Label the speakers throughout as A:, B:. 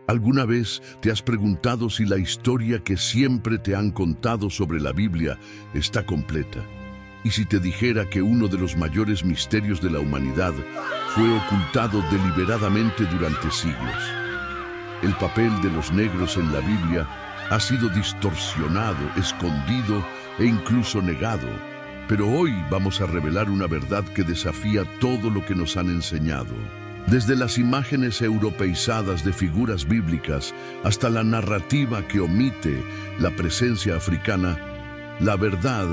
A: ¿Alguna vez te has preguntado si la historia que siempre te han contado sobre la Biblia está completa? ¿Y si te dijera que uno de los mayores misterios de la humanidad fue ocultado deliberadamente durante siglos? El papel de los negros en la Biblia ha sido distorsionado, escondido e incluso negado. Pero hoy vamos a revelar una verdad que desafía todo lo que nos han enseñado. Desde las imágenes europeizadas de figuras bíblicas hasta la narrativa que omite la presencia africana, la verdad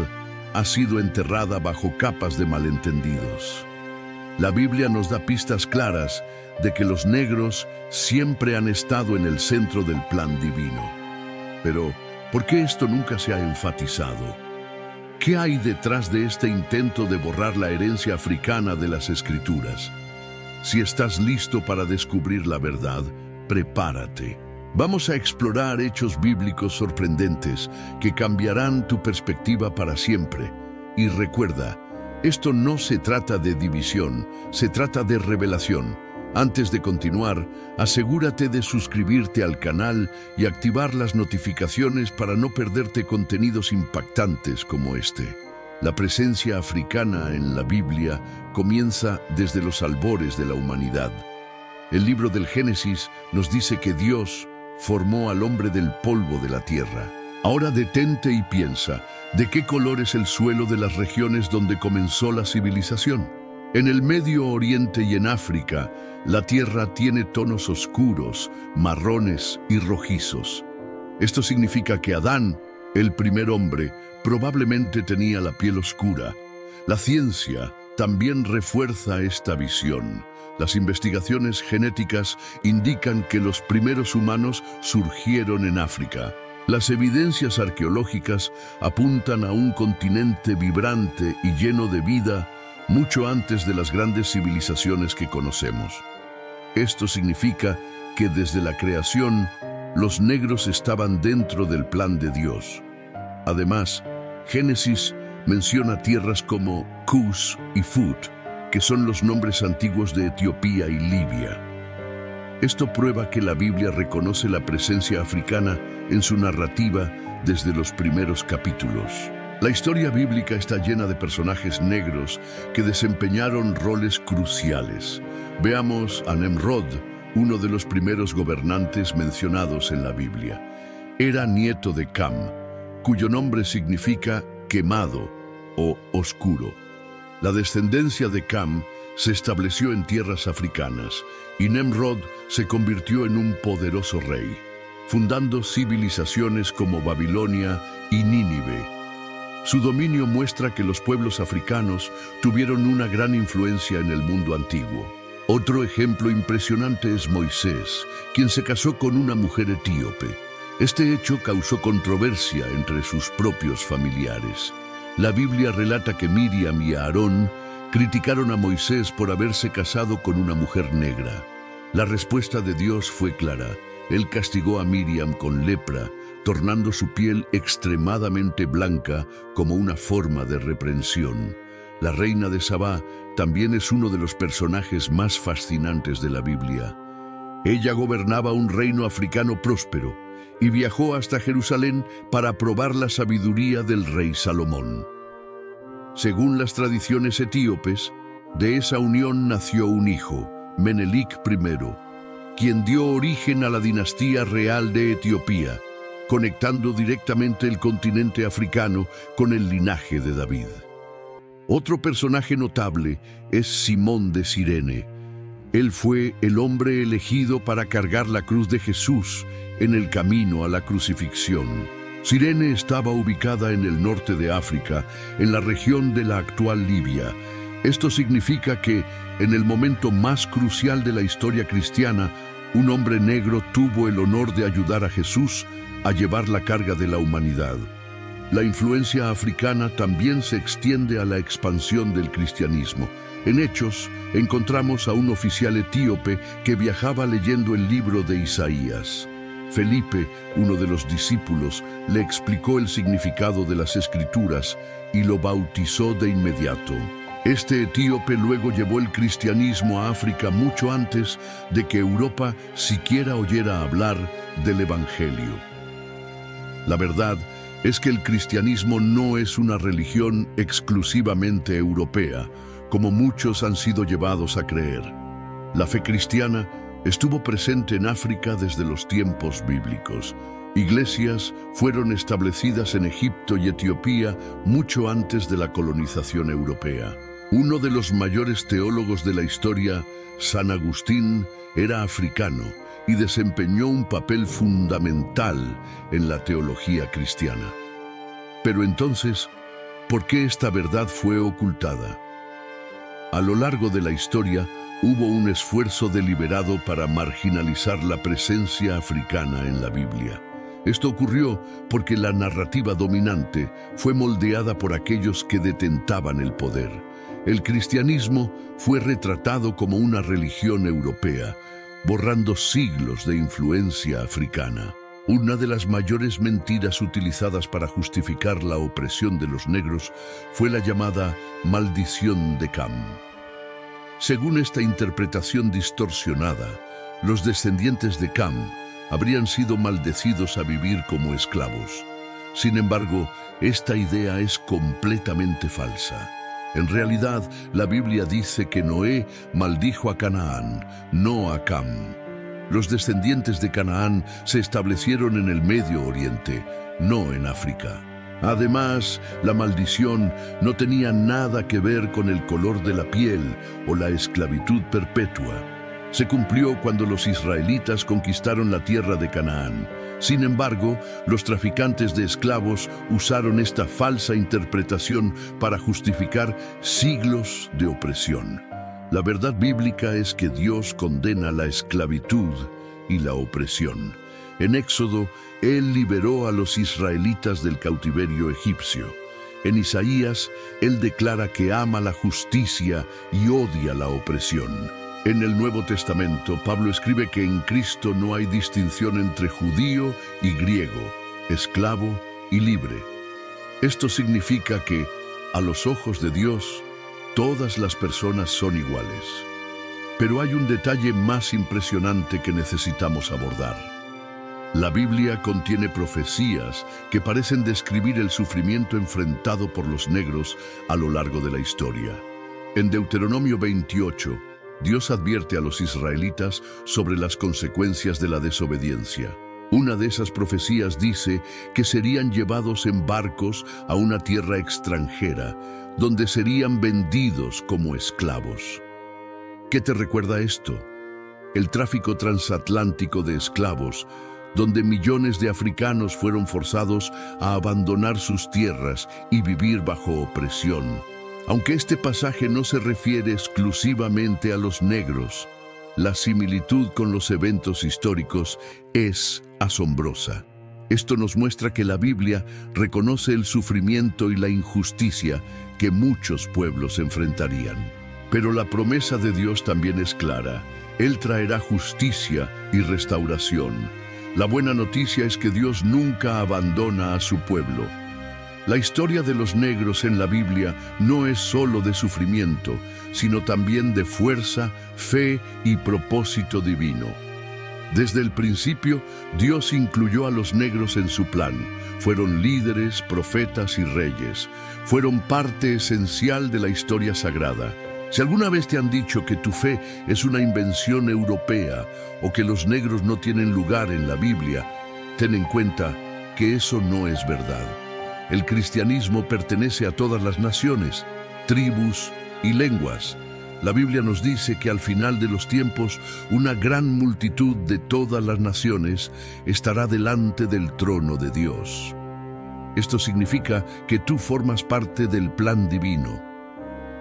A: ha sido enterrada bajo capas de malentendidos. La Biblia nos da pistas claras de que los negros siempre han estado en el centro del plan divino. Pero, ¿por qué esto nunca se ha enfatizado? ¿Qué hay detrás de este intento de borrar la herencia africana de las Escrituras? Si estás listo para descubrir la verdad, prepárate. Vamos a explorar hechos bíblicos sorprendentes que cambiarán tu perspectiva para siempre. Y recuerda, esto no se trata de división, se trata de revelación. Antes de continuar, asegúrate de suscribirte al canal y activar las notificaciones para no perderte contenidos impactantes como este. La presencia africana en la Biblia comienza desde los albores de la humanidad. El libro del Génesis nos dice que Dios formó al hombre del polvo de la tierra. Ahora detente y piensa, ¿de qué color es el suelo de las regiones donde comenzó la civilización? En el Medio Oriente y en África, la tierra tiene tonos oscuros, marrones y rojizos. Esto significa que Adán, el primer hombre, probablemente tenía la piel oscura. La ciencia también refuerza esta visión. Las investigaciones genéticas indican que los primeros humanos surgieron en África. Las evidencias arqueológicas apuntan a un continente vibrante y lleno de vida mucho antes de las grandes civilizaciones que conocemos. Esto significa que desde la creación, los negros estaban dentro del plan de Dios. Además, Génesis menciona tierras como Cus y Fut, que son los nombres antiguos de Etiopía y Libia. Esto prueba que la Biblia reconoce la presencia africana en su narrativa desde los primeros capítulos. La historia bíblica está llena de personajes negros que desempeñaron roles cruciales. Veamos a Nemrod, uno de los primeros gobernantes mencionados en la Biblia. Era nieto de Cam, cuyo nombre significa quemado o oscuro. La descendencia de Cam se estableció en tierras africanas y Nemrod se convirtió en un poderoso rey, fundando civilizaciones como Babilonia y Nínive. Su dominio muestra que los pueblos africanos tuvieron una gran influencia en el mundo antiguo. Otro ejemplo impresionante es Moisés, quien se casó con una mujer etíope. Este hecho causó controversia entre sus propios familiares. La Biblia relata que Miriam y Aarón criticaron a Moisés por haberse casado con una mujer negra. La respuesta de Dios fue clara. Él castigó a Miriam con lepra, tornando su piel extremadamente blanca como una forma de reprensión. La reina de Sabá también es uno de los personajes más fascinantes de la Biblia. Ella gobernaba un reino africano próspero y viajó hasta Jerusalén para probar la sabiduría del rey Salomón. Según las tradiciones etíopes, de esa unión nació un hijo, Menelik I, quien dio origen a la dinastía real de Etiopía, conectando directamente el continente africano con el linaje de David. Otro personaje notable es Simón de Cirene. Él fue el hombre elegido para cargar la cruz de Jesús en el camino a la crucifixión. Cirene estaba ubicada en el norte de África, en la región de la actual Libia. Esto significa que, en el momento más crucial de la historia cristiana, un hombre negro tuvo el honor de ayudar a Jesús a llevar la carga de la humanidad. La influencia africana también se extiende a la expansión del cristianismo. En Hechos, encontramos a un oficial etíope que viajaba leyendo el libro de Isaías. Felipe, uno de los discípulos, le explicó el significado de las Escrituras y lo bautizó de inmediato. Este etíope luego llevó el cristianismo a África mucho antes de que Europa siquiera oyera hablar del Evangelio. La verdad es que el cristianismo no es una religión exclusivamente europea, como muchos han sido llevados a creer. La fe cristiana estuvo presente en África desde los tiempos bíblicos. Iglesias fueron establecidas en Egipto y Etiopía mucho antes de la colonización europea. Uno de los mayores teólogos de la historia, San Agustín, era africano y desempeñó un papel fundamental en la teología cristiana. Pero entonces, ¿por qué esta verdad fue ocultada? A lo largo de la historia, hubo un esfuerzo deliberado para marginalizar la presencia africana en la Biblia. Esto ocurrió porque la narrativa dominante fue moldeada por aquellos que detentaban el poder. El cristianismo fue retratado como una religión europea, borrando siglos de influencia africana. Una de las mayores mentiras utilizadas para justificar la opresión de los negros fue la llamada maldición de Cam. Según esta interpretación distorsionada, los descendientes de Cam habrían sido maldecidos a vivir como esclavos. Sin embargo, esta idea es completamente falsa. En realidad, la Biblia dice que Noé maldijo a Canaán, no a Cam. Los descendientes de Canaán se establecieron en el Medio Oriente, no en África. Además, la maldición no tenía nada que ver con el color de la piel o la esclavitud perpetua. Se cumplió cuando los israelitas conquistaron la tierra de Canaán. Sin embargo, los traficantes de esclavos usaron esta falsa interpretación para justificar siglos de opresión. La verdad bíblica es que Dios condena la esclavitud y la opresión. En Éxodo, Él liberó a los israelitas del cautiverio egipcio. En Isaías, Él declara que ama la justicia y odia la opresión. En el Nuevo Testamento, Pablo escribe que en Cristo no hay distinción entre judío y griego, esclavo y libre. Esto significa que, a los ojos de Dios, todas las personas son iguales. Pero hay un detalle más impresionante que necesitamos abordar. La Biblia contiene profecías que parecen describir el sufrimiento enfrentado por los negros a lo largo de la historia. En Deuteronomio 28, Dios advierte a los israelitas sobre las consecuencias de la desobediencia. Una de esas profecías dice que serían llevados en barcos a una tierra extranjera, donde serían vendidos como esclavos. ¿Qué te recuerda esto? El tráfico transatlántico de esclavos, donde millones de africanos fueron forzados a abandonar sus tierras y vivir bajo opresión. Aunque este pasaje no se refiere exclusivamente a los negros, la similitud con los eventos históricos es asombrosa. Esto nos muestra que la Biblia reconoce el sufrimiento y la injusticia que muchos pueblos enfrentarían. Pero la promesa de Dios también es clara. Él traerá justicia y restauración. La buena noticia es que Dios nunca abandona a su pueblo. La historia de los negros en la Biblia no es solo de sufrimiento, sino también de fuerza, fe y propósito divino. Desde el principio, Dios incluyó a los negros en su plan. Fueron líderes, profetas y reyes. Fueron parte esencial de la historia sagrada. Si alguna vez te han dicho que tu fe es una invención europea o que los negros no tienen lugar en la Biblia, ten en cuenta que eso no es verdad. El cristianismo pertenece a todas las naciones, tribus y lenguas. La Biblia nos dice que al final de los tiempos, una gran multitud de todas las naciones estará delante del trono de Dios. Esto significa que tú formas parte del plan divino.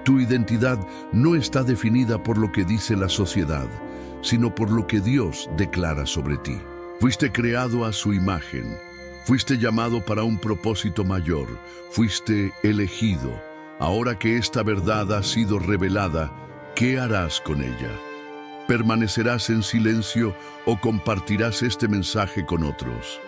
A: Tu identidad no está definida por lo que dice la sociedad, sino por lo que Dios declara sobre ti. Fuiste creado a su imagen. Fuiste llamado para un propósito mayor. Fuiste elegido. Ahora que esta verdad ha sido revelada, ¿qué harás con ella? ¿Permanecerás en silencio o compartirás este mensaje con otros?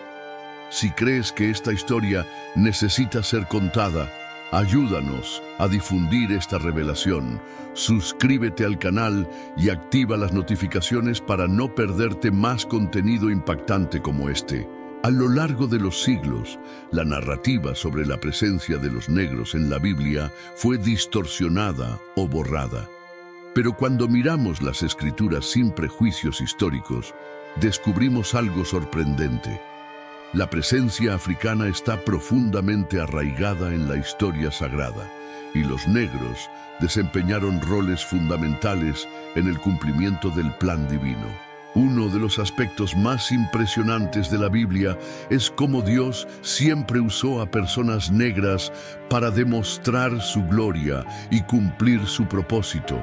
A: Si crees que esta historia necesita ser contada, Ayúdanos a difundir esta revelación. Suscríbete al canal y activa las notificaciones para no perderte más contenido impactante como este. A lo largo de los siglos, la narrativa sobre la presencia de los negros en la Biblia fue distorsionada o borrada. Pero cuando miramos las Escrituras sin prejuicios históricos, descubrimos algo sorprendente. La presencia africana está profundamente arraigada en la historia sagrada, y los negros desempeñaron roles fundamentales en el cumplimiento del plan divino. Uno de los aspectos más impresionantes de la Biblia es cómo Dios siempre usó a personas negras para demostrar su gloria y cumplir su propósito.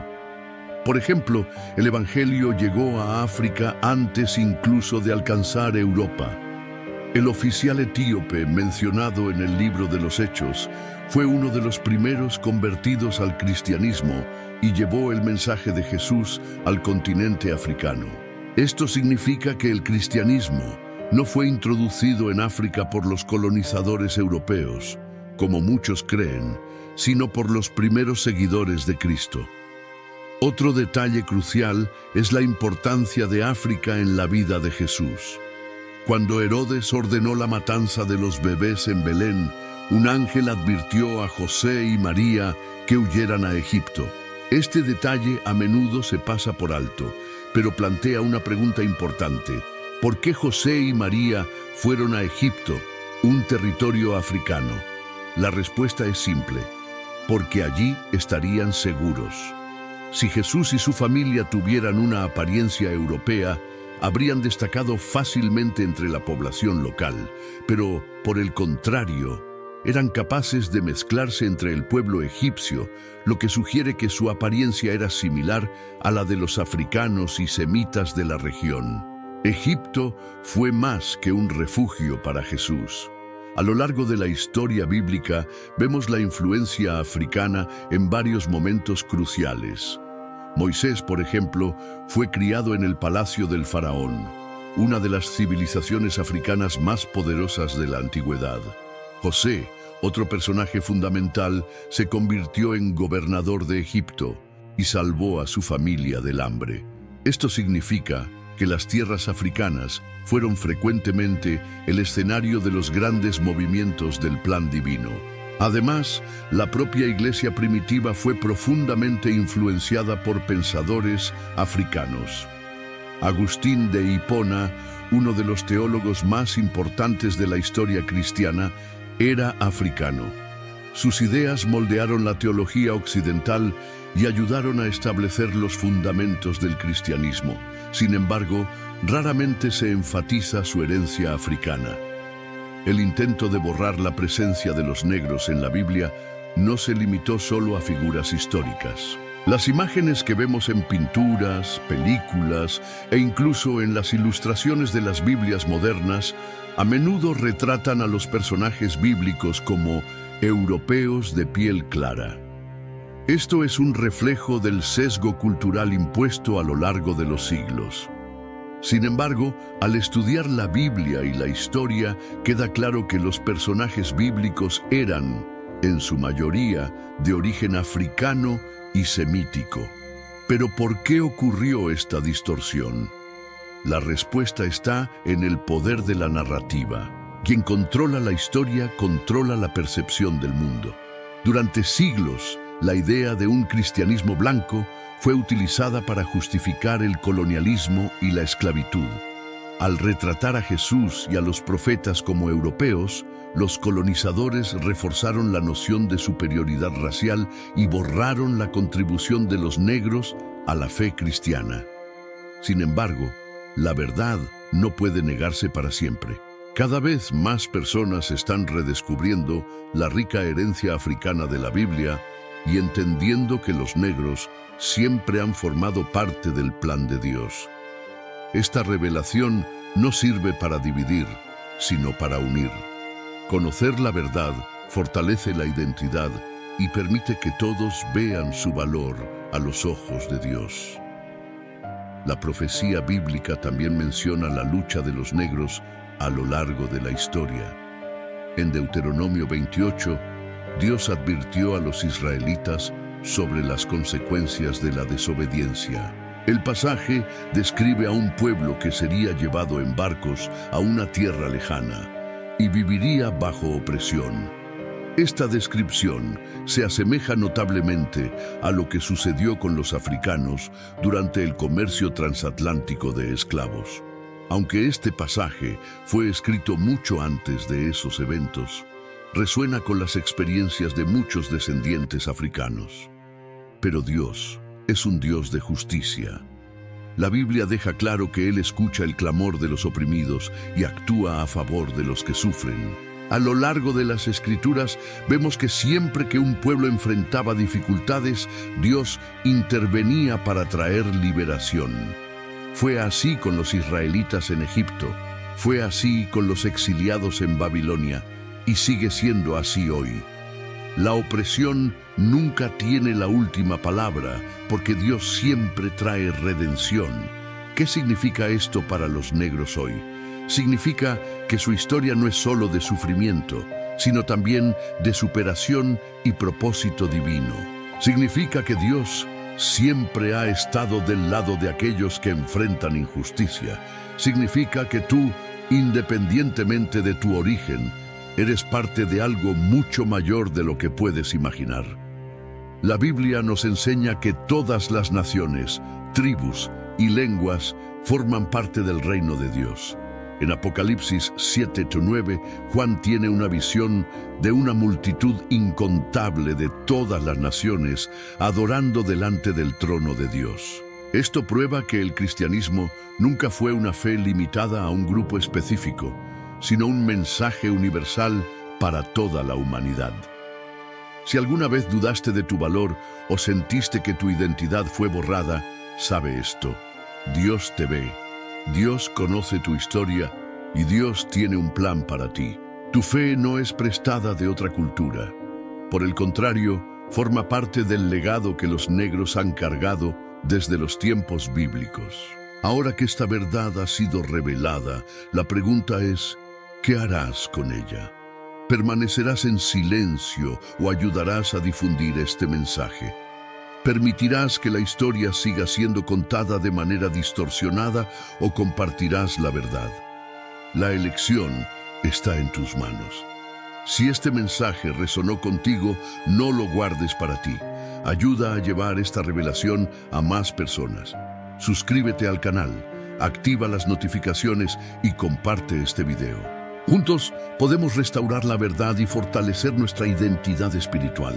A: Por ejemplo, el Evangelio llegó a África antes incluso de alcanzar Europa. El oficial etíope mencionado en el libro de los Hechos fue uno de los primeros convertidos al cristianismo y llevó el mensaje de Jesús al continente africano. Esto significa que el cristianismo no fue introducido en África por los colonizadores europeos, como muchos creen, sino por los primeros seguidores de Cristo. Otro detalle crucial es la importancia de África en la vida de Jesús. Cuando Herodes ordenó la matanza de los bebés en Belén, un ángel advirtió a José y María que huyeran a Egipto. Este detalle a menudo se pasa por alto, pero plantea una pregunta importante. ¿Por qué José y María fueron a Egipto, un territorio africano? La respuesta es simple: porque allí estarían seguros. Si Jesús y su familia tuvieran una apariencia europea, habrían destacado fácilmente entre la población local, pero, por el contrario, eran capaces de mezclarse entre el pueblo egipcio, lo que sugiere que su apariencia era similar a la de los africanos y semitas de la región. Egipto fue más que un refugio para Jesús. A lo largo de la historia bíblica vemos la influencia africana en varios momentos cruciales. Moisés, por ejemplo, fue criado en el palacio del faraón, una de las civilizaciones africanas más poderosas de la antigüedad. José, otro personaje fundamental, se convirtió en gobernador de Egipto y salvó a su familia del hambre. Esto significa que las tierras africanas fueron frecuentemente el escenario de los grandes movimientos del plan divino. Además, la propia iglesia primitiva fue profundamente influenciada por pensadores africanos. Agustín de Hipona, uno de los teólogos más importantes de la historia cristiana, era africano. Sus ideas moldearon la teología occidental y ayudaron a establecer los fundamentos del cristianismo. Sin embargo, raramente se enfatiza su herencia africana. El intento de borrar la presencia de los negros en la Biblia no se limitó solo a figuras históricas. Las imágenes que vemos en pinturas, películas e incluso en las ilustraciones de las Biblias modernas a menudo retratan a los personajes bíblicos como europeos de piel clara. Esto es un reflejo del sesgo cultural impuesto a lo largo de los siglos. Sin embargo, al estudiar la Biblia y la historia, queda claro que los personajes bíblicos eran, en su mayoría, de origen africano y semítico. Pero ¿por qué ocurrió esta distorsión? La respuesta está en el poder de la narrativa. Quien controla la historia controla la percepción del mundo. Durante siglos, la idea de un cristianismo blanco fue utilizada para justificar el colonialismo y la esclavitud. Al retratar a Jesús y a los profetas como europeos, los colonizadores reforzaron la noción de superioridad racial y borraron la contribución de los negros a la fe cristiana. Sin embargo, la verdad no puede negarse para siempre. Cada vez más personas están redescubriendo la rica herencia africana de la Biblia y entendiendo que los negros siempre han formado parte del plan de Dios. Esta revelación no sirve para dividir, sino para unir. Conocer la verdad fortalece la identidad y permite que todos vean su valor a los ojos de Dios. La profecía bíblica también menciona la lucha de los negros a lo largo de la historia. En Deuteronomio 28, Dios advirtió a los israelitas sobre las consecuencias de la desobediencia. El pasaje describe a un pueblo que sería llevado en barcos a una tierra lejana y viviría bajo opresión. Esta descripción se asemeja notablemente a lo que sucedió con los africanos durante el comercio transatlántico de esclavos. Aunque este pasaje fue escrito mucho antes de esos eventos, resuena con las experiencias de muchos descendientes africanos. Pero Dios es un Dios de justicia. La Biblia deja claro que Él escucha el clamor de los oprimidos y actúa a favor de los que sufren. A lo largo de las Escrituras vemos que siempre que un pueblo enfrentaba dificultades, Dios intervenía para traer liberación. Fue así con los israelitas en Egipto, fue así con los exiliados en Babilonia y sigue siendo así hoy. La opresión nunca tiene la última palabra porque Dios siempre trae redención. ¿Qué significa esto para los negros hoy? Significa que su historia no es solo de sufrimiento, sino también de superación y propósito divino. Significa que Dios siempre ha estado del lado de aquellos que enfrentan injusticia. Significa que tú, independientemente de tu origen, eres parte de algo mucho mayor de lo que puedes imaginar. La Biblia nos enseña que todas las naciones, tribus y lenguas forman parte del reino de Dios. En Apocalipsis 7:9, Juan tiene una visión de una multitud incontable de todas las naciones adorando delante del trono de Dios. Esto prueba que el cristianismo nunca fue una fe limitada a un grupo específico, sino un mensaje universal para toda la humanidad. Si alguna vez dudaste de tu valor o sentiste que tu identidad fue borrada, sabe esto: Dios te ve. Dios conoce tu historia y Dios tiene un plan para ti. Tu fe no es prestada de otra cultura. Por el contrario, forma parte del legado que los negros han cargado desde los tiempos bíblicos. Ahora que esta verdad ha sido revelada, la pregunta es: ¿qué harás con ella? ¿Permanecerás en silencio o ayudarás a difundir este mensaje? ¿Permitirás que la historia siga siendo contada de manera distorsionada o compartirás la verdad? La elección está en tus manos. Si este mensaje resonó contigo, no lo guardes para ti. Ayuda a llevar esta revelación a más personas. Suscríbete al canal, activa las notificaciones y comparte este video. Juntos podemos restaurar la verdad y fortalecer nuestra identidad espiritual.